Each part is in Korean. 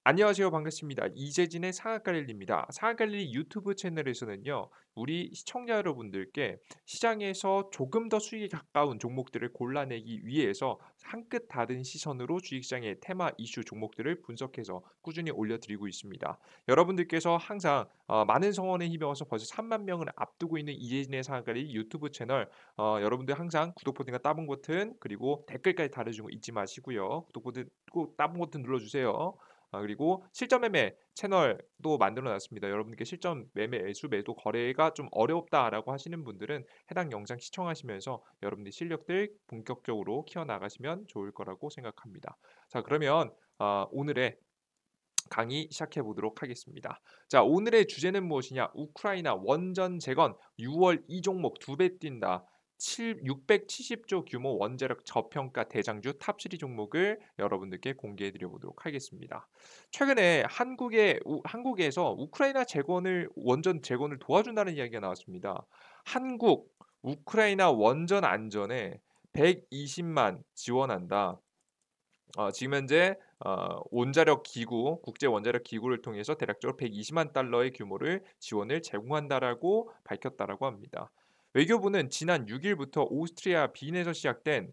안녕하세요. 반갑습니다. 이재진의 상한가릴리입니다. 상한가릴리 유튜브 채널에서는요, 우리 시청자 여러분들께 시장에서 조금 더 수익에 가까운 종목들을 골라내기 위해서 한 끗 다른 시선으로 주식시장의 테마 이슈 종목들을 분석해서 꾸준히 올려드리고 있습니다. 여러분들께서 항상 많은 성원에 힘입어서 벌써 3만 명을 앞두고 있는 이재진의 상한가릴리 유튜브 채널, 여러분들 항상 구독 버튼과 따봉 버튼 그리고 댓글까지 달아주는 거 잊지 마시고요. 구독 버튼 꼭 따봉 버튼 눌러주세요. 그리고 실전 매매 채널도 만들어 놨습니다. 여러분께 실전 매매, 매수, 매도 거래가 좀 어렵다라고 하시는 분들은 해당 영상 시청하시면서 여러분들 실력들 본격적으로 키워 나가시면 좋을 거라고 생각합니다. 자, 그러면 오늘의 강의 시작해 보도록 하겠습니다. 자, 오늘의 주제는 무엇이냐? 우크라이나 원전 재건 6월 이 종목 2배 뛴다. 670조 규모 원자력 저평가 대장주 탑3 종목을 여러분들께 공개해 드려 보도록 하겠습니다. 최근에 한국에서 우크라이나 재건을 원전 재건을 도와준다는 이야기가 나왔습니다. 한국 우크라이나 원전 안전에 120만 지원한다. 지금 현재 원자력 기구, 국제 원자력 기구를 통해서 대략적으로 120만 달러의 규모를 지원을 제공한다라고 밝혔다라고 합니다. 외교부는 지난 6일부터 오스트리아 빈에서 시작된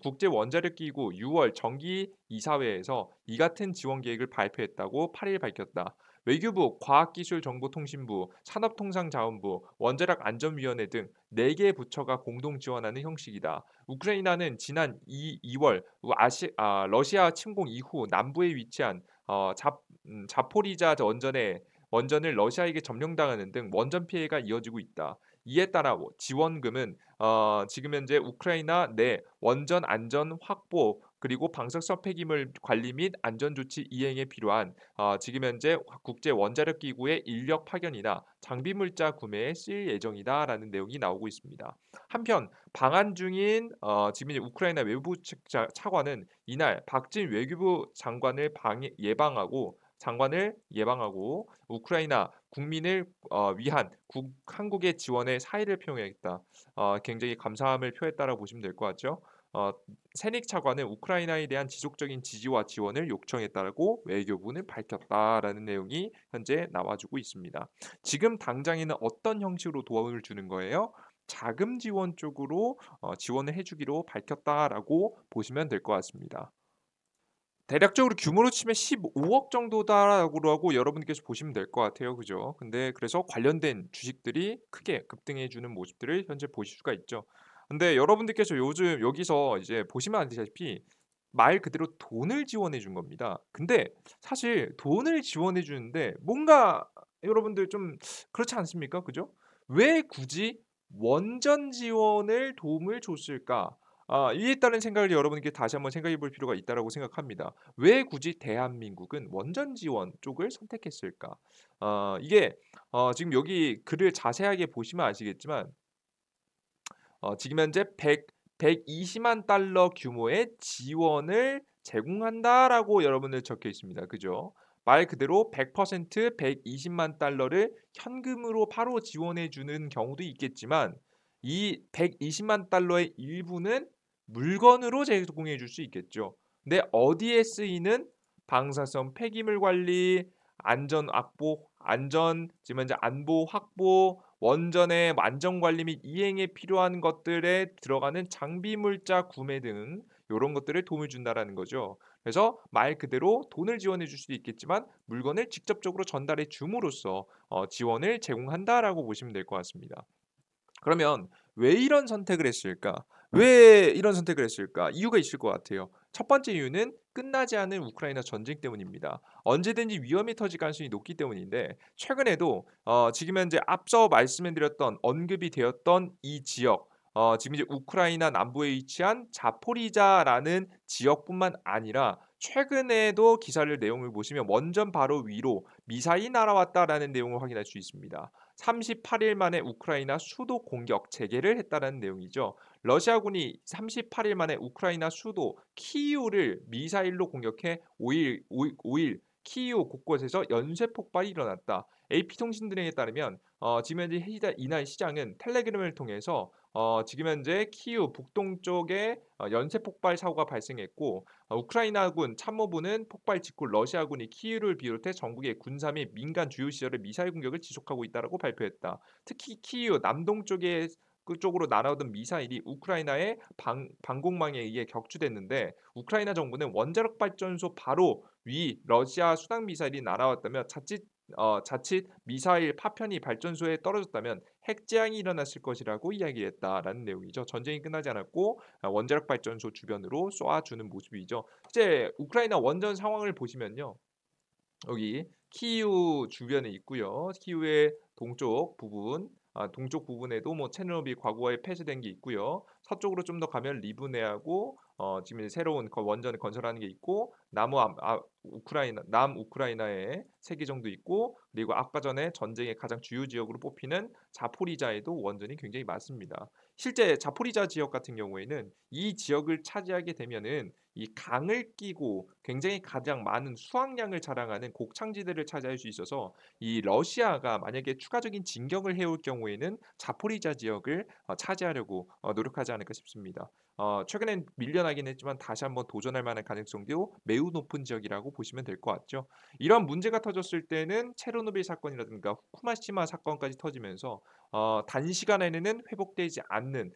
국제 원자력 기구 6월 정기 이사회에서 이 같은 지원 계획을 발표했다고 8일 밝혔다. 외교부, 과학기술정보통신부, 산업통상자원부, 원자력안전위원회 등 4개 부처가 공동 지원하는 형식이다. 우크라이나는 지난 2월 러시아 침공 이후 남부에 위치한 자포리자 원전을 러시아에게 점령당하는 등 원전 피해가 이어지고 있다. 이에 따라 지원금은 지금 현재 우크라이나 내 원전 안전 확보 그리고 방사성 폐기물 관리 및 안전 조치 이행에 필요한 지금 현재 국제 원자력 기구의 인력 파견이나 장비 물자 구매에 쓰일 예정이다라는 내용이 나오고 있습니다. 한편 방한 중인 지금 이제 우크라이나 외부 차관은 이날 박진 외교부 장관을 예방하고 우크라이나 국민을 위한 한국의 지원에 사의를 표명했다. 굉장히 감사함을 표했다라고 보시면 될 것 같죠. 세닉 차관은 우크라이나에 대한 지속적인 지지와 지원을 요청했다라고 외교부는 밝혔다라는 내용이 현재 나와주고 있습니다. 지금 당장에는 어떤 형식으로 도움을 주는 거예요? 자금 지원 쪽으로 지원을 해주기로 밝혔다라고 보시면 될 것 같습니다. 대략적으로 규모로 치면 15억 정도다라고 하고 여러분께서 보시면 될 것 같아요. 그죠? 근데 그래서 관련된 주식들이 크게 급등해 주는 모습들을 현재 보실 수가 있죠. 근데 여러분들께서 요즘 여기서 이제 보시면 아시다시피 말 그대로 돈을 지원해 준 겁니다. 근데 사실 돈을 지원해 주는데 뭔가 여러분들 좀 그렇지 않습니까? 그죠? 왜 굳이 원전 지원을 도움을 줬을까? 이에 따른 생각을 여러분께 다시 한번 생각해 볼 필요가 있다라고 생각합니다. 왜 굳이 대한민국은 원전 지원 쪽을 선택했을까? 이게 지금 여기 글을 자세하게 보시면 아시겠지만 지금 현재 120만 달러 규모의 지원을 제공한다라고 여러분들 적혀 있습니다. 그죠? 말 그대로 100% 120만 달러를 현금으로 바로 지원해 주는 경우도 있겠지만 이 120만 달러의 일부는 물건으로 제공해 줄 수 있겠죠. 근데 어디에 쓰이는 방사성 폐기물 관리, 안전 확보, 지금 현재 안보 확보, 원전의 안전 관리 및 이행에 필요한 것들에 들어가는 장비 물자 구매 등 요런 것들을 도움을 준다라는 거죠. 그래서 말 그대로 돈을 지원해 줄 수도 있겠지만 물건을 직접적으로 전달해 줌으로써 지원을 제공한다라고 보시면 될 것 같습니다. 그러면 왜 이런 선택을 했을까? 왜 이런 선택을 했을까? 이유가 있을 것 같아요. 첫 번째 이유는 끝나지 않은 우크라이나 전쟁 때문입니다. 언제든지 위험이 터질 가능성이 높기 때문인데 최근에도 지금 현재 앞서 말씀해 드렸던 언급이 되었던 이 지역 지금 이제 우크라이나 남부에 위치한 자포리자라는 지역뿐만 아니라 최근에도 기사를 내용을 보시면 원전 바로 위로 미사일이 날아왔다라는 내용을 확인할 수 있습니다. 38일 만에 우크라이나 수도 공격 재개를 했다는 내용이죠. 러시아군이 38일 만에 우크라이나 수도 키이우를 미사일로 공격해 5일 키이우 곳곳에서 연쇄 폭발이 일어났다. AP 통신 등에 따르면 지금 현재 이날 시장은 텔레그램을 통해서 지금 현재 키이우 북동쪽에 연쇄 폭발 사고가 발생했고 우크라이나군 참모부는 폭발 직후 러시아군이 키이우를 비롯해 전국의 군사 및 민간 주요 시설에 미사일 공격을 지속하고 있다라고 발표했다. 특히 키이우 남동쪽에 그쪽으로 날아오던 미사일이 우크라이나의 방공망에 의해 격추됐는데 우크라이나 정부는 원자력 발전소 바로 위 러시아 순항 미사일이 날아왔다며 자칫 미사일 파편이 발전소에 떨어졌다면 핵재앙이 일어났을 것이라고 이야기했다라는 내용이죠. 전쟁이 끝나지 않았고 원자력 발전소 주변으로 쏘아주는 모습이죠. 실제 우크라이나 원전 상황을 보시면요. 여기 키이우 주변에 있고요. 키이우의 동쪽 부분에도 뭐 체르노빌 과거에 폐쇄된 게 있고요. 서쪽으로 좀 더 가면 리브네하고 지금 이제 새로운 원전을 건설하는 게 있고 남우크라이나에 3개 정도 있고 그리고 아까 전에 전쟁의 가장 주요 지역으로 뽑히는 자포리자에도 원전이 굉장히 많습니다. 실제 자포리자 지역 같은 경우에는 이 지역을 차지하게 되면은 이 강을 끼고 굉장히 가장 많은 수확량을 자랑하는 곡창지대를 차지할 수 있어서 이 러시아가 만약에 추가적인 진격을 해올 경우에는 자포리자 지역을 차지하려고 노력하지 않을까 싶습니다. 최근엔 밀려나긴 했지만 다시 한번 도전할 만한 가능성도 매우 높은 지역이라고 보시면 될 것 같죠. 이런 문제가 터졌을 때는 체르노빌 사건이라든가 후쿠시마 사건까지 터지면서 단시간에는 회복되지 않는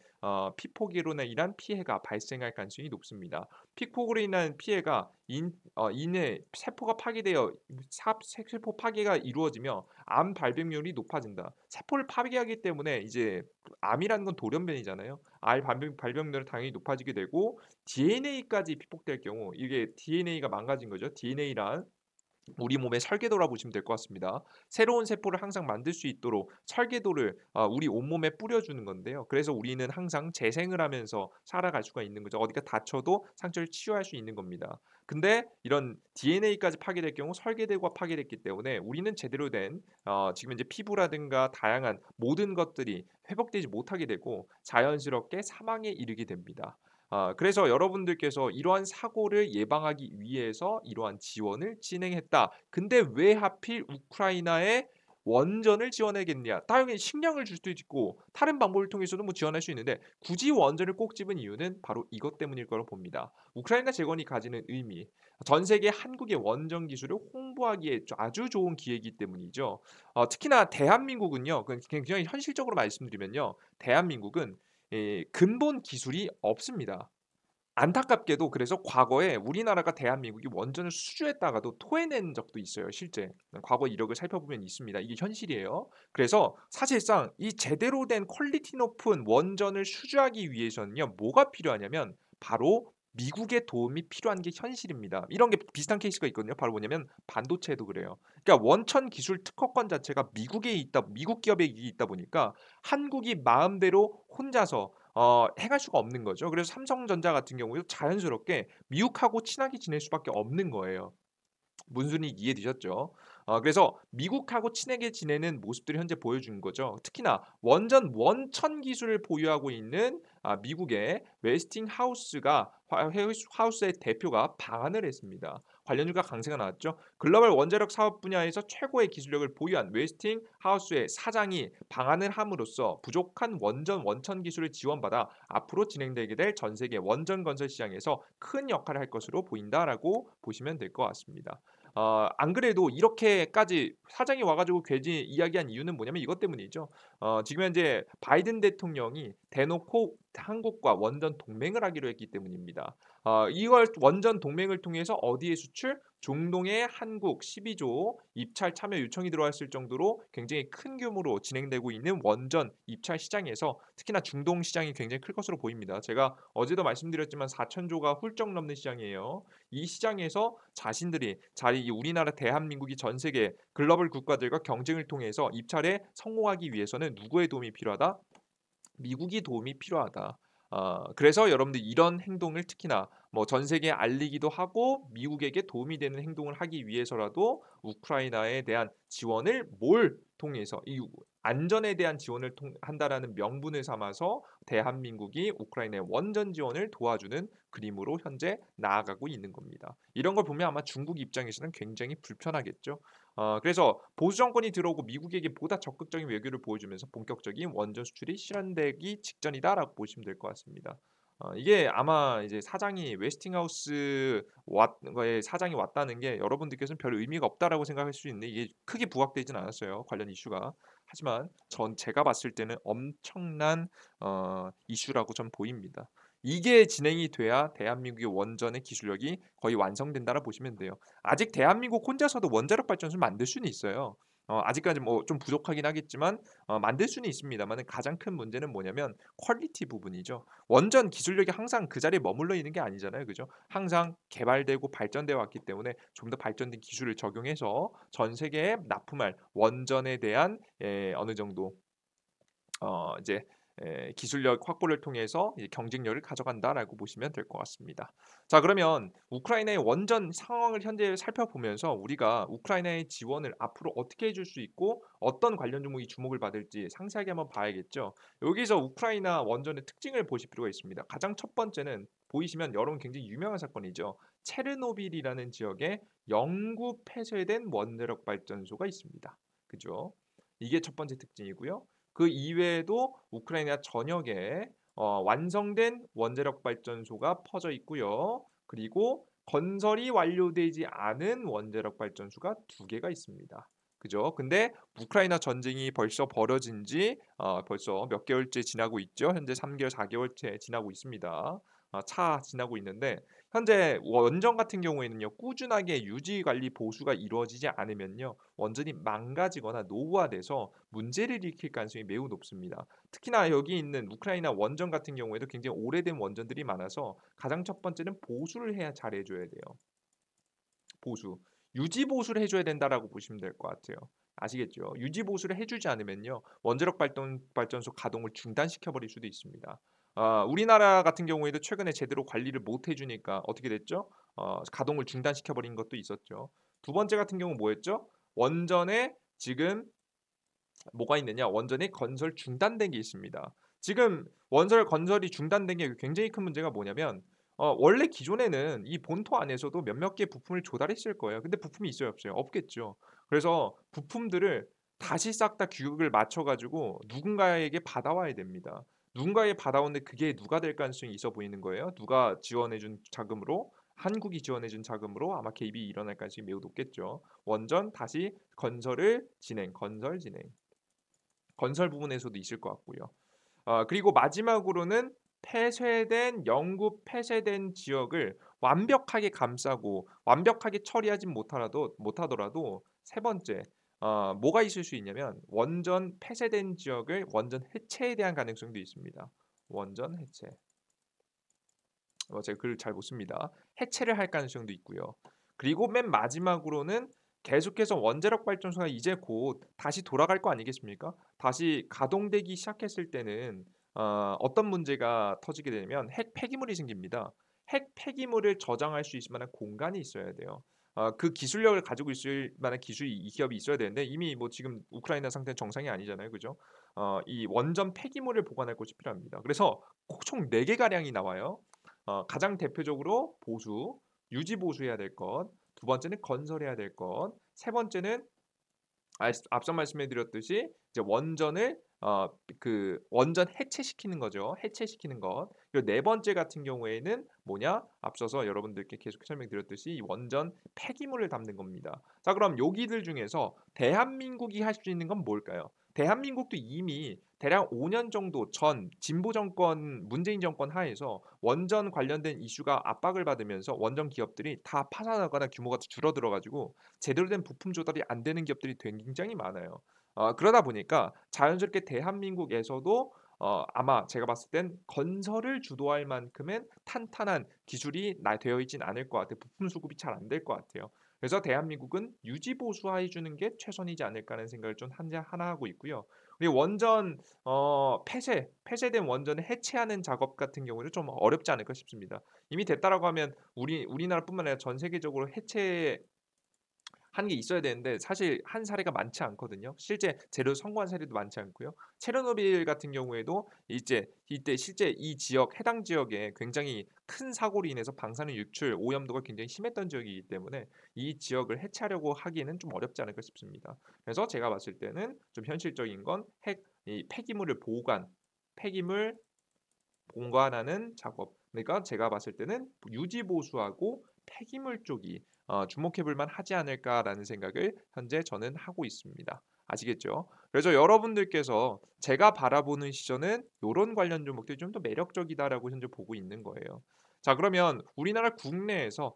피폭으로 인한 피해가 발생할 가능성이 높습니다. 픽폭으로 인한 피해가 인해 세포가 파괴되어 세포 파괴가 이루어지며 암 발병률이 높아진다. 세포를 파괴하기 때문에 이제 암이라는 건 돌연변이잖아요. 발병률은 당연히 높아지게 되고 DNA까지 피폭될 경우 이게 DNA가 망가진 거죠. DNA란 우리 몸의 설계도라 보시면 될 것 같습니다. 새로운 세포를 항상 만들 수 있도록 설계도를 우리 온몸에 뿌려주는 건데요. 그래서 우리는 항상 재생을 하면서 살아갈 수가 있는 거죠. 어디가 다쳐도 상처를 치유할 수 있는 겁니다. 근데 이런 DNA까지 파괴될 경우 설계도가 파괴됐기 때문에 우리는 제대로 된 지금 이제 피부라든가 다양한 모든 것들이 회복되지 못하게 되고 자연스럽게 사망에 이르게 됩니다. 그래서 여러분들께서 이러한 사고를 예방하기 위해서 이러한 지원을 진행했다. 근데 왜 하필 우크라이나에 원전을 지원하겠냐? 당연히 식량을 줄 수도 있고 다른 방법을 통해서도 뭐 지원할 수 있는데 굳이 원전을 꼭 집은 이유는 바로 이것 때문일 거라고 봅니다. 우크라이나 재건이 가지는 의미, 전 세계 한국의 원전 기술을 홍보하기에 아주 좋은 기회이기 때문이죠. 특히나 대한민국은요, 굉장히 현실적으로 말씀드리면요, 대한민국은 근본 기술이 없습니다. 안타깝게도 그래서 과거에 우리나라가 대한민국이 원전을 수주했다가도 토해낸 적도 있어요, 실제. 과거 이력을 살펴보면 있습니다. 이게 현실이에요. 그래서 사실상 이 제대로 된 퀄리티 높은 원전을 수주하기 위해서는요, 뭐가 필요하냐면 바로 미국의 도움이 필요한 게 현실입니다. 이런 게 비슷한 케이스가 있거든요. 바로 뭐냐면 반도체도 그래요. 그러니까 원천 기술 특허권 자체가 미국 기업에 있다 보니까 한국이 마음대로 혼자서 행할 수가 없는 거죠. 그래서 삼성전자 같은 경우에도 자연스럽게 미국하고 친하게 지낼 수밖에 없는 거예요. 문순이 이해되셨죠? 그래서 미국하고 친하게 지내는 모습들을 현재 보여주는 거죠. 특히나 원전 원천 기술을 보유하고 있는 미국의 웨스팅하우스가 하우스의 대표가 방한을 했습니다. 관련주가 강세가 나왔죠. 글로벌 원자력 사업 분야에서 최고의 기술력을 보유한 웨스팅하우스의 사장이 방한을 함으로써 부족한 원천 기술을 지원받아 앞으로 진행되게 될 전 세계 원전 건설 시장에서 큰 역할을 할 것으로 보인다라고 보시면 될 것 같습니다. 안 그래도 이렇게까지 사장이 와 가지고 괜히 이야기한 이유는 뭐냐면 이것 때문이죠. 지금 현재 바이든 대통령이 대놓고 한국과 원전 동맹을 하기로 했기 때문입니다. 이걸 원전 동맹을 통해서 어디에 수출? 중동의 한국 12조 입찰 참여 요청이 들어왔을 정도로 굉장히 큰 규모로 진행되고 있는 원전 입찰 시장에서 특히나 중동 시장이 굉장히 클 것으로 보입니다. 제가 어제도 말씀드렸지만 4천조가 훌쩍 넘는 시장이에요. 이 시장에서 자신들이 이 우리나라 대한민국이 전 세계 글로벌 국가들과 경쟁을 통해서 입찰에 성공하기 위해서는 누구의 도움이 필요하다? 미국이 도움이 필요하다. 그래서 여러분들 이런 행동을 특히나 뭐 전 세계에 알리기도 하고 미국에게 도움이 되는 행동을 하기 위해서라도 우크라이나에 대한 지원을 뭘 통해서 안전에 대한 지원을 한다라는 명분을 삼아서 대한민국이 우크라이나의 원전 지원을 도와주는 그림으로 현재 나아가고 있는 겁니다. 이런 걸 보면 아마 중국 입장에서는 굉장히 불편하겠죠. 그래서 보수 정권이 들어오고 미국에게 보다 적극적인 외교를 보여주면서 본격적인 원전 수출이 실현되기 직전이다라고 보시면 될 것 같습니다. 이게 아마 이제 사장이 웨스팅하우스 거에 사장이 왔다는 게 여러분들께서는 별 의미가 없다라고 생각할 수 있는데 이게 크게 부각되진 않았어요, 관련 이슈가. 하지만 제가 봤을 때는 엄청난 이슈라고 전 보입니다. 이게 진행이 돼야 대한민국의 원전의 기술력이 거의 완성된다라 보시면 돼요. 아직 대한민국 혼자서도 원자력 발전소를 만들 수는 있어요. 아직까지 뭐 좀 부족하긴 하겠지만 만들 수는 있습니다만은 가장 큰 문제는 뭐냐면 퀄리티 부분이죠. 원전 기술력이 항상 그 자리에 머물러 있는 게 아니잖아요. 그죠? 항상 개발되고 발전되어 왔기 때문에 좀 더 발전된 기술을 적용해서 전 세계에 납품할 원전에 대한 어느 정도 이제 기술력 확보를 통해서 이제 경쟁력을 가져간다라고 보시면 될 것 같습니다. 자, 그러면 우크라이나의 원전 상황을 현재 살펴보면서 우리가 우크라이나의 지원을 앞으로 어떻게 해줄 수 있고 어떤 관련 종목이 주목을 받을지 상세하게 한번 봐야겠죠. 여기서 우크라이나 원전의 특징을 보실 필요가 있습니다. 가장 첫 번째는 보이시면 여러분 굉장히 유명한 사건이죠. 체르노빌이라는 지역에 영구 폐쇄된 원자력 발전소가 있습니다. 그죠? 이게 첫 번째 특징이고요. 그 이외에도 우크라이나 전역에 완성된 원자력 발전소가 퍼져 있고요. 그리고 건설이 완료되지 않은 원자력 발전소가 두 개가 있습니다. 그죠? 근데 우크라이나 전쟁이 벌써 벌어진 지 벌써 몇 개월째 지나고 있죠. 현재 3개월, 4개월째 지나고 있습니다. 차 지나고 있는데 현재 원전 같은 경우에는요. 꾸준하게 유지 관리 보수가 이루어지지 않으면요. 원전이 망가지거나 노후화돼서 문제를 일으킬 가능성이 매우 높습니다. 특히나 여기 있는 우크라이나 원전 같은 경우에도 굉장히 오래된 원전들이 많아서 가장 첫 번째는 보수를 해야 잘해 줘야 돼요. 보수. 유지 보수를 해 줘야 된다라고 보시면 될 것 같아요. 아시겠죠? 유지 보수를 해 주지 않으면요. 원자력 발전소 가동을 중단시켜 버릴 수도 있습니다. 우리나라 같은 경우에도 최근에 제대로 관리를 못 해 주니까 어떻게 됐죠? 가동을 중단시켜 버린 것도 있었죠. 두 번째 같은 경우는 뭐였죠? 원전에 지금 뭐가 있느냐? 원전이 건설 중단된 게 있습니다. 지금 원전 건설이 중단된 게 굉장히 큰 문제가 뭐냐면 원래 기존에는 이 본토 안에서도 몇몇 개 부품을 조달했을 거예요. 근데 부품이 있어요, 없어요? 없겠죠. 그래서 부품들을 다시 싹 다 규격을 맞춰 가지고 누군가에게 받아와야 됩니다. 누군가에 받아오는데 그게 누가 될 가능성이 있어 보이는 거예요. 누가 지원해 준 자금으로 한국이 지원해 준 자금으로 아마 개입이 일어날 가능성이 매우 높겠죠. 원전 다시 건설 진행. 건설 부분에서도 있을 것 같고요. 그리고 마지막으로는 영구 폐쇄된 지역을 완벽하게 감싸고 완벽하게 처리하진 못하더라도 세 번째 뭐가 있을 수 있냐면 원전 폐쇄된 지역을 원전 해체에 대한 가능성도 있습니다. 원전 해체. 제가 글을 잘 못 씁니다. 해체를 할 가능성도 있고요. 그리고 맨 마지막으로는 계속해서 원자력 발전소가 이제 곧 다시 돌아갈 거 아니겠습니까? 다시 가동되기 시작했을 때는 어떤 문제가 터지게 되냐면 핵 폐기물이 생깁니다. 핵 폐기물을 저장할 수 있을 만한 공간이 있어야 돼요. 그 기술력을 가지고 있을 만한 기술이 이 기업이 있어야 되는데 이미 뭐 지금 우크라이나 상태는 정상이 아니잖아요. 그죠? 이 원전 폐기물을 보관할 곳이 필요합니다. 그래서 총 4개 가량이 나와요. 가장 대표적으로 보수, 유지 보수해야 될 것, 두 번째는 건설해야 될 것, 세 번째는 앞서 말씀해 드렸듯이 이제 원전을 원전 해체시키는 거죠. 해체시키는 것. 그리고 네 번째 같은 경우에는 뭐냐? 앞서서 여러분들께 계속 설명드렸듯이 이 원전 폐기물을 담는 겁니다. 자, 그럼 여기들 중에서 대한민국이 할 수 있는 건 뭘까요? 대한민국도 이미 대략 5년 정도 전 진보 정권, 문재인 정권 하에서 원전 관련된 이슈가 압박을 받으면서 원전 기업들이 다 파산하거나 규모가 줄어들어 가지고 제대로 된 부품 조달이 안 되는 기업들이 굉장히 많아요. 그러다 보니까 자연스럽게 대한민국에서도 아마 제가 봤을 땐 건설을 주도할 만큼의 탄탄한 기술이 되어 있진 않을 것 같아요. 부품 수급이 잘 안 될 것 같아요. 그래서 대한민국은 유지 보수해 주는 게 최선이지 않을까 하는 생각을 좀 하나 하고 있고요. 그리고 원전 폐쇄된 원전을 해체하는 작업 같은 경우는 좀 어렵지 않을까 싶습니다. 이미 됐다라고 하면 우리나라뿐만 아니라 전 세계적으로 해체하는 한 게 있어야 되는데 사실 한 사례가 많지 않거든요. 실제 제대로 성공한 사례도 많지 않고요. 체르노빌 같은 경우에도 이제 이때 실제 이 지역 해당 지역에 굉장히 큰 사고로 인해서 방사능 유출 오염도가 굉장히 심했던 지역이기 때문에 이 지역을 해체하려고 하기에는 좀 어렵지 않을까 싶습니다. 그래서 제가 봤을 때는 좀 현실적인 건 핵 이 폐기물을 폐기물 보관하는 작업. 그러니까 제가 봤을 때는 유지 보수하고 폐기물 쪽이 주목해 볼 만하지 않을까라는 생각을 현재 저는 하고 있습니다. 아시겠죠? 그래서 여러분들께서 제가 바라보는 시선은 요런 관련 종목들이 좀 더 매력적이다라고 현재 보고 있는 거예요. 자, 그러면 우리나라 국내에서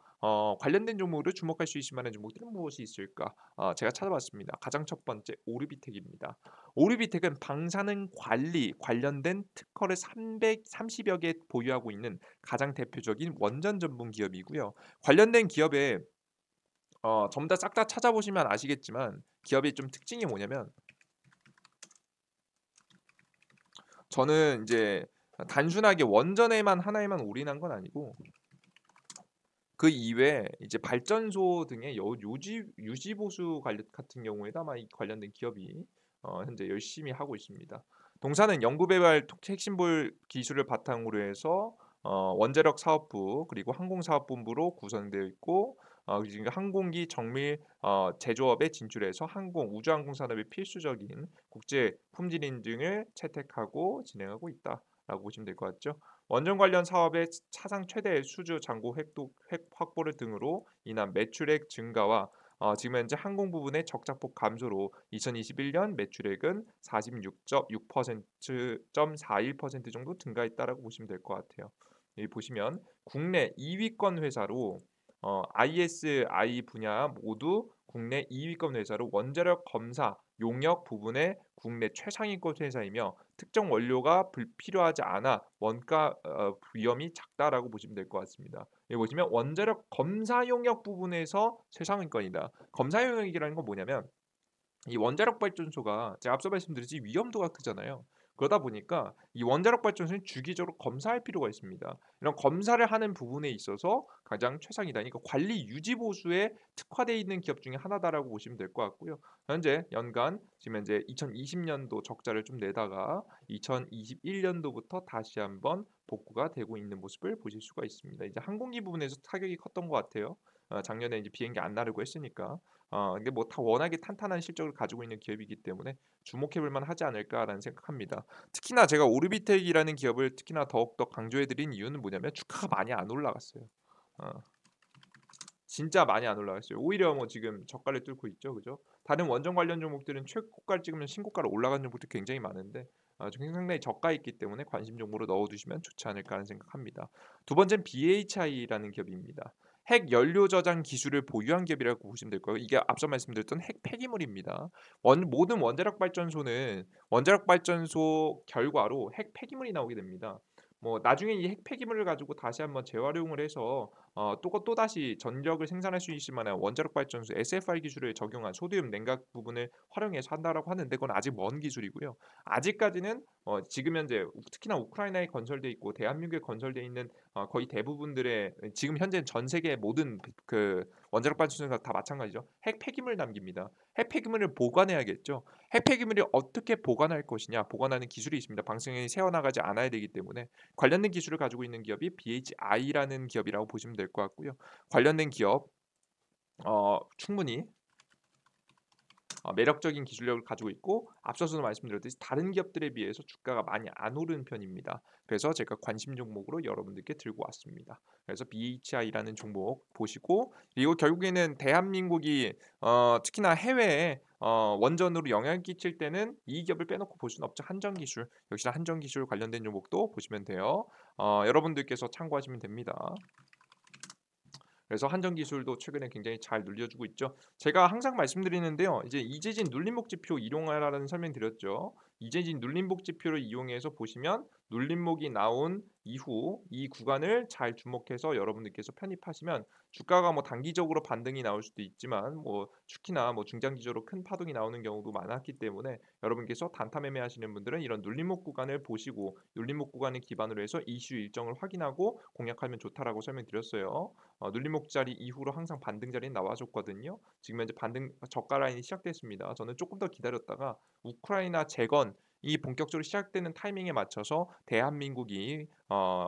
관련된 종목으로 주목할 수 있을 만한 종목들은 무엇이 있을까? 제가 찾아봤습니다. 가장 첫 번째 오르비텍입니다. 오르비텍은 방사능 관리 관련된 특허를 330여 개 보유하고 있는 가장 대표적인 원전 전문 기업이고요. 관련된 기업에 전부 다 싹 다 찾아보시면 아시겠지만 기업의 좀 특징이 뭐냐면 저는 이제 단순하게 원전에만 하나에만 올인한 건 아니고 그 이외에 이제 발전소 등의 유지 보수 관련 같은 경우에도 아마 이 관련된 기업이 현재 열심히 하고 있습니다. 동사는 연구개발 핵심볼 기술을 바탕으로 해서 원자력 사업부 그리고 항공사업본부로 구성되어 있고 지금 항공기 정밀 제조업에 진출해서 우주항공 산업의 필수적인 국제 품질 인증을 채택하고 진행하고 있다라고 보시면 될 것 같죠. 원전 관련 사업의 사상 최대 수주 잔고 획 확보를 등으로 인한 매출액 증가와 지금 현재 항공 부분의 적자폭 감소로 2021년 매출액은 46.41% 정도 증가했다라고 보시면 될 것 같아요. 여기 보시면 국내 2위권 회사로 ISI 분야 모두 국내 2위권 회사로 원자력 검사 용역 부분의 국내 최상위권 회사이며 특정 원료가 불필요하지 않아 원가 위험이 작다라고 보시면 될 것 같습니다. 여기 보시면 원자력 검사 용역 부분에서 최상위권이다. 검사 용역이라는 건 뭐냐면 이 원자력 발전소가 제가 앞서 말씀드렸지 위험도가 크잖아요. 그러다 보니까 이 원자력 발전소는 주기적으로 검사할 필요가 있습니다. 이런 검사를 하는 부분에 있어서 가장 최상이다. 그러니까 관리 유지 보수에 특화되어 있는 기업 중에 하나다라고 보시면 될 것 같고요. 현재 연간 지금 현재 2020년도 적자를 좀 내다가 2021년도부터 다시 한번 복구가 되고 있는 모습을 보실 수가 있습니다. 이제 항공기 부분에서 타격이 컸던 것 같아요. 작년에 이제 비행기 안 나르고 했으니까. 근데 뭐 다 워낙에 탄탄한 실적을 가지고 있는 기업이기 때문에 주목해 볼 만하지 않을까라는 생각합니다. 특히나 제가 오르비텍이라는 기업을 특히나 더욱더 강조해 드린 이유는 뭐냐면 주가가 많이 안 올라갔어요. 어, 진짜 많이 안 올라갔어요. 오히려 뭐 지금 저가를 뚫고 있죠. 그죠? 다른 원전 관련 종목들은 최고가를 찍으면 신고가로 올라가는 종목도 굉장히 많은데 지금 상당히 저가에 있기 때문에 관심 종목으로 넣어 두시면 좋지 않을까 하는 생각합니다. 두 번째는 BHI라는 기업입니다. 핵 연료 저장 기술을 보유한 기업이라고 보시면 될 거예요. 이게 앞서 말씀드렸던 핵 폐기물입니다. 모든 원자력 발전소 결과로 핵 폐기물이 나오게 됩니다. 뭐 나중에 이 핵 폐기물을 가지고 다시 한번 재활용을 해서 또다시 전력을 생산할 수 있을 만한 원자력 발전소 SFR 기술을 적용한 소디움 냉각 부분을 활용해서 한다라고 하는데 그건 아직 먼 기술이고요. 아직까지는 지금 현재 특히나 우크라이나에 건설돼 있고 대한민국에 건설돼 있는 거의 대부분들의 지금 현재 전 세계 모든 그 원자력 발전소가 다 마찬가지죠. 핵 폐기물 남깁니다. 핵 폐기물을 보관해야겠죠. 핵 폐기물을 어떻게 보관할 것이냐, 보관하는 기술이 있습니다. 방사능이 새어나가지 않아야 되기 때문에 관련된 기술을 가지고 있는 기업이 BHI라는 기업이라고 보시면 될 것 같고요. 관련된 기업 충분히 매력적인 기술력을 가지고 있고 앞서서도 말씀드렸듯이 다른 기업들에 비해서 주가가 많이 안 오르는 편입니다. 그래서 제가 관심 종목으로 여러분들께 들고 왔습니다. 그래서 BHI라는 종목 보시고 그리고 결국에는 대한민국이 특히나 해외에 원전으로 영향을 끼칠 때는 이 기업을 빼놓고 볼 수는 없죠. 한전기술 역시나 한전기술 관련된 종목도 보시면 돼요. 여러분들께서 참고하시면 됩니다. 그래서 한전 기술도 최근에 굉장히 잘 눌려주고 있죠. 제가 항상 말씀드리는데요. 이제 이재진 눌림목 지표 이용하라는 설명드렸죠. 이재진 눌림목 지표를 이용해서 보시면 눌림목이 나온 이후 이 구간을 잘 주목해서 여러분들께서 편입하시면 주가가 뭐 단기적으로 반등이 나올 수도 있지만 뭐 특히나 뭐 중장기적으로 큰 파동이 나오는 경우도 많았기 때문에 여러분께서 단타 매매하시는 분들은 이런 눌림목 구간을 보시고 눌림목 구간을 기반으로 해서 이슈 일정을 확인하고 공략하면 좋다라고 설명드렸어요. 눌림목 자리 이후로 항상 반등 자리는 나와줬거든요. 지금 현재 반등 저가 라인이 시작됐습니다. 저는 조금 더 기다렸다가 우크라이나 재건 이 본격적으로 시작되는 타이밍에 맞춰서 대한민국이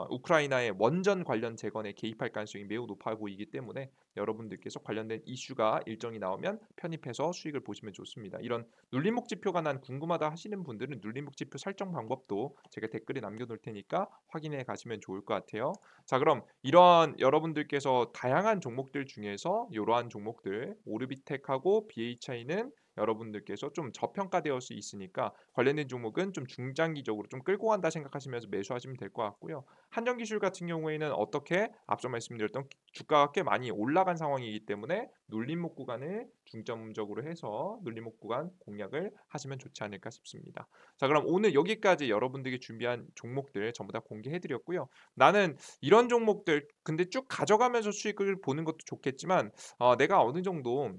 우크라이나의 원전 관련 재건에 개입할 가능성이 매우 높아 보이기 때문에 여러분들께서 관련된 이슈가 일정이 나오면 편입해서 수익을 보시면 좋습니다. 이런 눌림목 지표가 난 궁금하다 하시는 분들은 눌림목 지표 설정 방법도 제가 댓글에 남겨놓을 테니까 확인해 가시면 좋을 것 같아요. 자, 그럼 이런 여러분들께서 다양한 종목들 중에서 이러한 종목들 오르비텍하고 BHI는 여러분들께서 좀 저평가되어 수 있으니까 관련된 종목은 좀 중장기적으로 좀 끌고 간다 생각하시면서 매수하시면 될 것 같고요. 한정기술 같은 경우에는 어떻게 앞서 말씀드렸던 주가가 꽤 많이 올라간 상황이기 때문에 눌림목 구간을 중점적으로 해서 눌림목 구간 공략을 하시면 좋지 않을까 싶습니다. 자, 그럼 오늘 여기까지 여러분들에게 준비한 종목들 전부 다 공개해드렸고요. 나는 이런 종목들 근데 쭉 가져가면서 수익을 보는 것도 좋겠지만 내가 어느 정도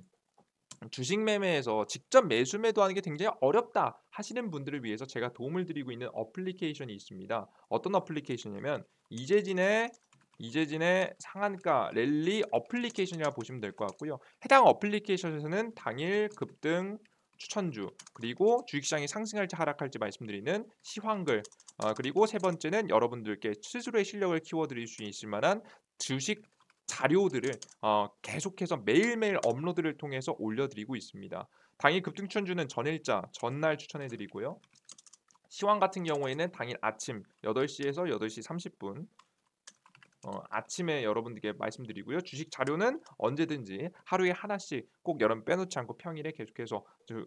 주식 매매에서 직접 매수 매도하는 게 굉장히 어렵다 하시는 분들을 위해서 제가 도움을 드리고 있는 어플리케이션이 있습니다. 어떤 어플리케이션이냐면 이재진의 상한가 랠리 어플리케이션이라고 보시면 될 것 같고요. 해당 어플리케이션에서는 당일 급등 추천주 그리고 주식시장이 상승할지 하락할지 말씀드리는 시황글 그리고 세 번째는 여러분들께 스스로의 실력을 키워드릴 수 있을 만한 주식 자료들을 계속해서 매일매일 업로드를 통해서 올려드리고 있습니다. 당일 급등 추천주는 전일자 전날 추천해드리고요. 시황 같은 경우에는 당일 아침 8시에서 8시 30분 아침에 여러분들께 말씀드리고요. 주식 자료는 언제든지 하루에 하나씩 꼭 여러분 빼놓지 않고 평일에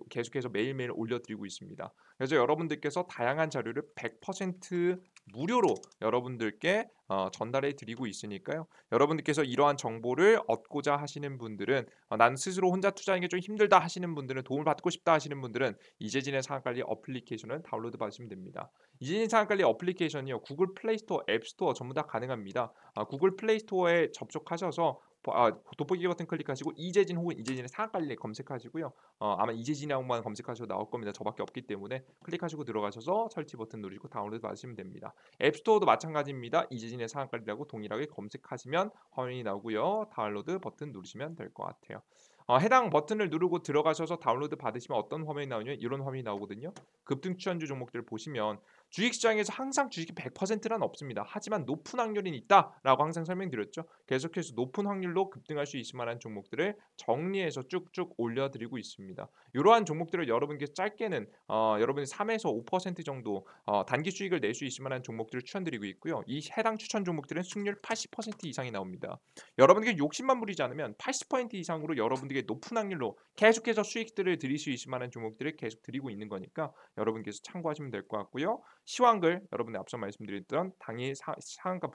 계속해서 매일매일 올려드리고 있습니다. 그래서 여러분들께서 다양한 자료를 100% 무료로 여러분들께 전달해 드리고 있으니까요. 여러분들께서 이러한 정보를 얻고자 하시는 분들은 난 스스로 혼자 투자하는 게 좀 힘들다 하시는 분들은 도움을 받고 싶다 하시는 분들은 이재진의 상한관리 어플리케이션을 다운로드 받으시면 됩니다. 이재진 상한관리 어플리케이션이요. 구글 플레이스토어, 앱스토어 전부 다 가능합니다. 구글 플레이 스토어에 접속하셔서 돋보기 버튼 클릭하시고 이재진 혹은 이재진의 상한관리 검색하시고요. 아마 이재진이라고만 검색하셔도 나올 겁니다. 저밖에 없기 때문에 클릭하시고 들어가셔서 설치 버튼 누르시고 다운로드 받으시면 됩니다. 앱스토어도 마찬가지입니다. 이재진의 상한관리라고 동일하게 검색하시면 화면이 나오고요. 다운로드 버튼 누르시면 될 것 같아요. 해당 버튼을 누르고 들어가셔서 다운로드 받으시면 어떤 화면이 나오냐면 이런 화면이 나오거든요. 급등 추천주 종목들을 보시면 주식시장에서 항상 주식이 100%는 없습니다. 하지만 높은 확률이 있다라고 항상 설명드렸죠. 계속해서 높은 확률로 급등할 수 있을 만한 종목들을 정리해서 쭉쭉 올려드리고 있습니다. 이러한 종목들을 여러분께 짧게는 여러분이 3에서 5% 정도 단기 수익을 낼 수 있을 만한 종목들을 추천드리고 있고요. 이 해당 추천 종목들은 수익률 80% 이상이 나옵니다. 여러분에게 욕심만 부리지 않으면 80% 이상으로 여러분들에게 높은 확률로 계속해서 수익들을 드릴 수 있을 만한 종목들을 계속 드리고 있는 거니까 여러분께서 참고하시면 될 것 같고요. 시황글 여러분이 앞서 말씀드렸던 당일 상한가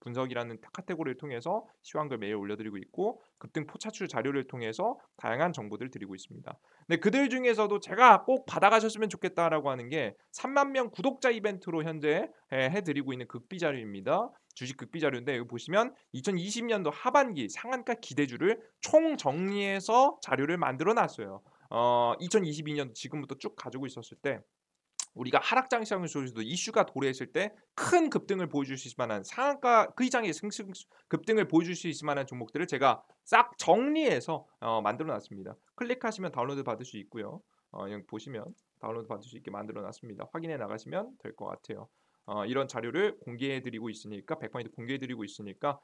분석이라는 카테고리를 통해서 시황글 매일 올려드리고 있고 급등 포차출 자료를 통해서 다양한 정보들을 드리고 있습니다. 네, 그들 중에서도 제가 꼭 받아가셨으면 좋겠다라고 하는 게 3만 명 구독자 이벤트로 현재 해드리고 있는 극비 자료입니다. 주식 극비 자료인데 여기 보시면 2020년도 하반기 상한가 기대주를 총 정리해서 자료를 만들어 놨어요. 2022년 지금부터 쭉 가지고 있었을 때 우리가 하락장 시장을 속에서도 이슈가 도래했을 때 큰 급등을 보여줄 수 있을 만한 상한가 그 이상의 승승 급등을 보여줄 수 있을 만한 종목들을 제가 싹 정리해서 만들어 놨습니다. 클릭하시면 다운로드 받을 수 있고요. 여기 보시면 다운로드 받을 수 있게 만들어 놨습니다. 확인해 나가시면 될 것 같아요. 이런 자료를 공개해 드리고 있으니까 100% 공개해 드리고 있으니까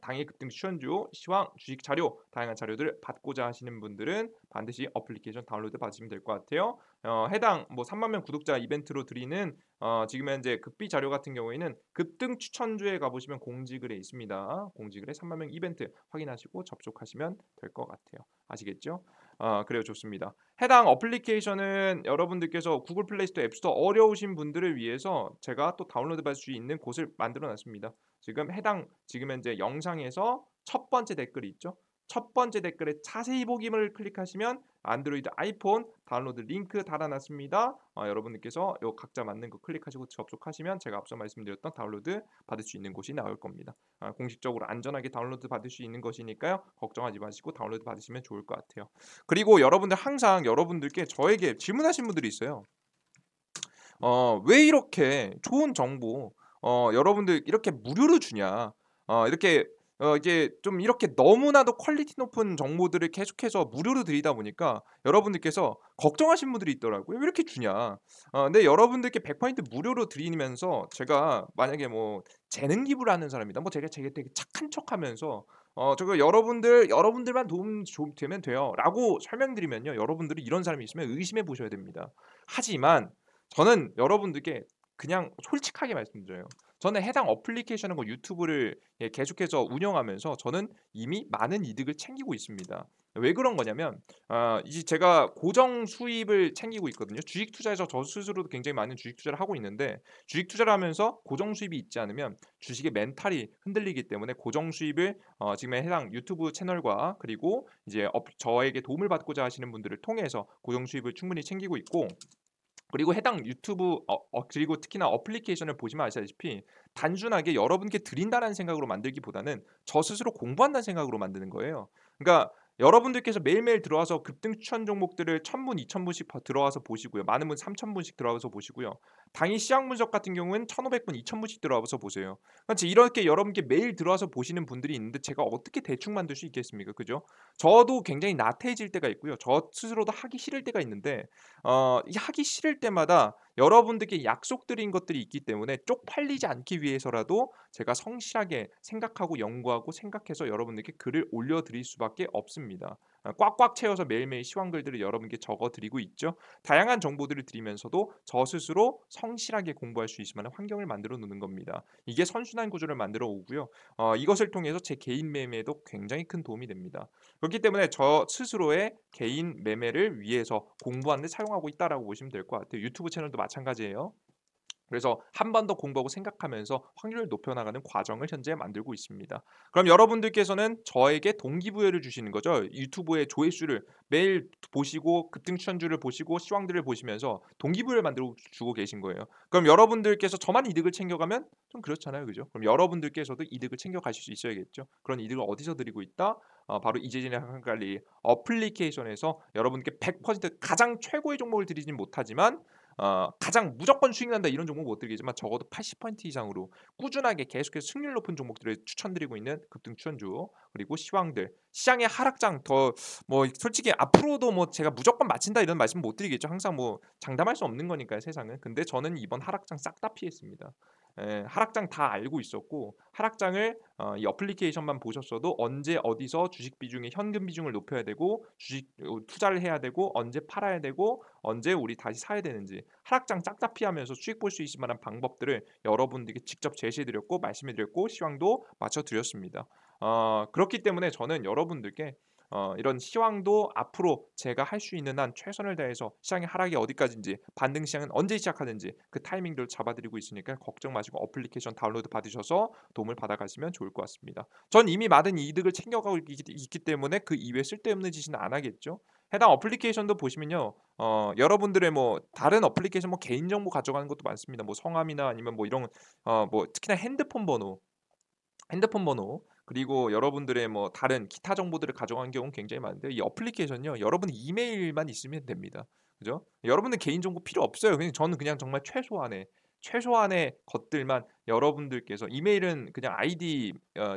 당일 급등 추천주, 시황, 주식 자료 다양한 자료들 받고자 하시는 분들은 반드시 어플리케이션 다운로드 받으시면 될 것 같아요. 해당 뭐 3만 명 구독자 이벤트로 드리는 지금 현재 극비 자료 같은 경우에는 급등 추천주에 가보시면 공지글에 있습니다. 공지글에 3만 명 이벤트 확인하시고 접속하시면 될 것 같아요. 아시겠죠? 그래요, 좋습니다. 해당 어플리케이션은 여러분들께서 구글 플레이 스토어, 앱스토어 어려우신 분들을 위해서 제가 또 다운로드 받을 수 있는 곳을 만들어 놨습니다. 지금 현재 영상에서 첫 번째 댓글이 있죠. 첫 번째 댓글에 자세히 보기를 클릭하시면 안드로이드, 아이폰 다운로드 링크 달아놨습니다. 여러분들께서 요 각자 맞는 거 클릭하시고 접속하시면 제가 앞서 말씀드렸던 다운로드 받을 수 있는 곳이 나올 겁니다. 공식적으로 안전하게 다운로드 받을 수 있는 것이니까요. 걱정하지 마시고 다운로드 받으시면 좋을 것 같아요. 그리고 여러분들 항상 여러분들께 저에게 질문하신 분들이 있어요. 왜 이렇게 좋은 정보 여러분들 이렇게 무료로 주냐? 이렇게 이제 좀 이렇게 너무나도 퀄리티 높은 정보들을 계속해서 무료로 드리다 보니까 여러분들께서 걱정하신 분들이 있더라고요. "왜 이렇게 주냐?" 근데 여러분들께 100% 무료로 드리면서 제가 만약에 뭐 재능 기부를 하는 사람이다. 뭐 제가 되게 착한 척하면서 "저거 여러분들만 도움 좀 되면 돼요."라고 설명드리면요. 여러분들이 이런 사람이 있으면 의심해 보셔야 됩니다. 하지만 저는 여러분들께 그냥 솔직하게 말씀드려요. 저는 해당 어플리케이션과 유튜브를 계속해서 운영하면서 저는 이미 많은 이득을 챙기고 있습니다. 왜 그런 거냐면 이제 제가 고정 수입을 챙기고 있거든요. 주식 투자에서 저 스스로도 굉장히 많은 주식 투자를 하고 있는데 주식 투자를 하면서 고정 수입이 있지 않으면 주식의 멘탈이 흔들리기 때문에 고정 수입을 지금 해당 유튜브 채널과 그리고 이제 저에게 도움을 받고자 하시는 분들을 통해서 고정 수입을 충분히 챙기고 있고 그리고 해당 유튜브 그리고 특히나 어플리케이션을 보시면 아시다시피 단순하게 여러분께 드린다는 생각으로 만들기보다는 저 스스로 공부한다는 생각으로 만드는 거예요. 그러니까 여러분들께서 매일매일 들어와서 급등 추천 종목들을 1,000분, 2,000분씩 들어와서 보시고요. 많은 분 3,000분씩 들어와서 보시고요. 당일 시황 분석 같은 경우에는 1,500분, 2,000분씩 들어와서 보세요. 그렇지 이렇게 여러분께 매일 들어와서 보시는 분들이 있는데 제가 어떻게 대충 만들 수 있겠습니까? 그죠? 저도 굉장히 나태해질 때가 있고요. 저 스스로도 하기 싫을 때가 있는데 이 하기 싫을 때마다 여러분들께 약속드린 것들이 있기 때문에 쪽팔리지 않기 위해서라도 제가 성실하게 생각하고 연구하고 생각해서 여러분들께 글을 올려드릴 수밖에 없습니다. 꽉꽉 채워서 매일매일 시황글들을 여러분께 적어드리고 있죠. 다양한 정보들을 드리면서도 저 스스로 성실하게 공부할 수 있을 만한 환경을 만들어 놓는 겁니다. 이게 선순환 구조를 만들어 오고요. 이것을 통해서 제 개인 매매에도 굉장히 큰 도움이 됩니다. 그렇기 때문에 저 스스로의 개인 매매를 위해서 공부하는 데 사용하고 있다라고 보시면 될 것 같아요. 유튜브 채널도 마찬가지예요. 그래서 한 번 더 공부하고 생각하면서 확률을 높여 나가는 과정을 현재 만들고 있습니다. 그럼 여러분들께서는 저에게 동기부여를 주시는 거죠. 유튜브의 조회수를 매일 보시고 급등 추천주를 보시고 시황들을 보시면서 동기부여를 만들어 주고 계신 거예요. 그럼 여러분들께서 저만 이득을 챙겨가면 좀 그렇잖아요. 그죠? 그럼 여러분들께서도 이득을 챙겨 가실 수 있어야겠죠. 그런 이득을 어디서 드리고 있다? 바로 이재진의 한강관리 어플리케이션에서 여러분께 100% 가장 최고의 종목을 드리진 못하지만 가장 무조건 수익 난다 이런 종목 못 드리겠지만 적어도 80% 이상으로 꾸준하게 계속해서 승률 높은 종목들을 추천드리고 있는 급등 추천주 그리고 시황들 시장의 하락장 더 뭐 솔직히 앞으로도 뭐 제가 무조건 맞힌다 이런 말씀 못 드리겠죠. 항상 뭐 장담할 수 없는 거니까요, 세상은. 근데 저는 이번 하락장 싹 다 피했습니다. 하락장 다 알고 있었고 하락장을 이 어플리케이션만 보셨어도 언제 어디서 주식 비중의 현금 비중을 높여야 되고 주식 투자를 해야 되고 언제 팔아야 되고 언제 우리 다시 사야 되는지 하락장 싹 다 피하면서 수익 볼 수 있을 만한 방법들을 여러분들께 직접 제시해 드렸고 말씀해 드렸고 시황도 맞춰 드렸습니다. 그렇기 때문에 저는 여러분들께 이런 시황도 앞으로 제가 할 수 있는 한 최선을 다해서 시장의 하락이 어디까지인지 반등 시장은 언제 시작하는지 그 타이밍들을 잡아드리고 있으니까 걱정 마시고 어플리케이션 다운로드 받으셔서 도움을 받아가시면 좋을 것 같습니다. 전 이미 많은 이득을 챙겨가고 있기 때문에 그 이외에 쓸데없는 짓은 안 하겠죠. 해당 어플리케이션도 보시면요. 여러분들의 뭐 다른 어플리케이션 뭐 개인정보 가져가는 것도 많습니다. 뭐 성함이나 아니면 뭐 이런 뭐 특히나 핸드폰 번호 그리고 여러분들의 뭐 다른 기타 정보들을 가져가는 경우는 굉장히 많은데 이 어플리케이션요. 여러분의 이메일만 있으면 됩니다. 그죠? 여러분의 개인 정보 필요 없어요. 그냥 저는 그냥 정말 최소한의 것들만 여러분들께서 이메일은 그냥 아이디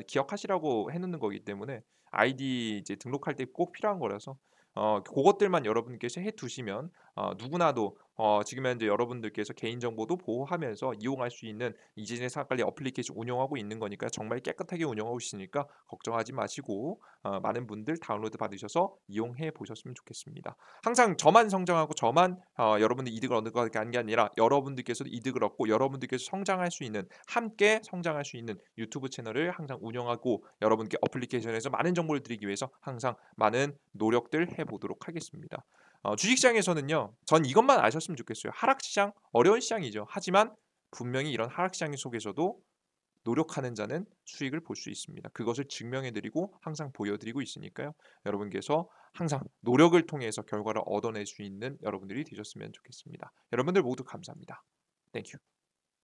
기억하시라고 해 놓는 거기 때문에 아이디 이제 등록할 때 꼭 필요한 거라서 고것들만 여러분께서 해 두시면 누구나도 지금 현재 여러분들께서 개인 정보도 보호하면서 이용할 수 있는 이재진의 사각관리 어플리케이션 운영하고 있는 거니까 정말 깨끗하게 운영하고 있으니까 걱정하지 마시고 많은 분들 다운로드 받으셔서 이용해 보셨으면 좋겠습니다. 항상 저만 성장하고 저만 여러분들 이득을 얻는 게 아니라 여러분들께서도 이득을 얻고 여러분들께서 성장할 수 있는 함께 성장할 수 있는 유튜브 채널을 항상 운영하고 여러분께 어플리케이션에서 많은 정보를 드리기 위해서 항상 많은 노력들 해보도록 하겠습니다. 주식시장에서는요. 전 이것만 아셨으면 좋겠어요. 하락시장 어려운 시장이죠. 하지만 분명히 이런 하락시장 속에서도 노력하는 자는 수익을 볼 수 있습니다. 그것을 증명해 드리고 항상 보여 드리고 있으니까요. 여러분께서 항상 노력을 통해서 결과를 얻어낼 수 있는 여러분들이 되셨으면 좋겠습니다. 여러분들 모두 감사합니다. 땡큐.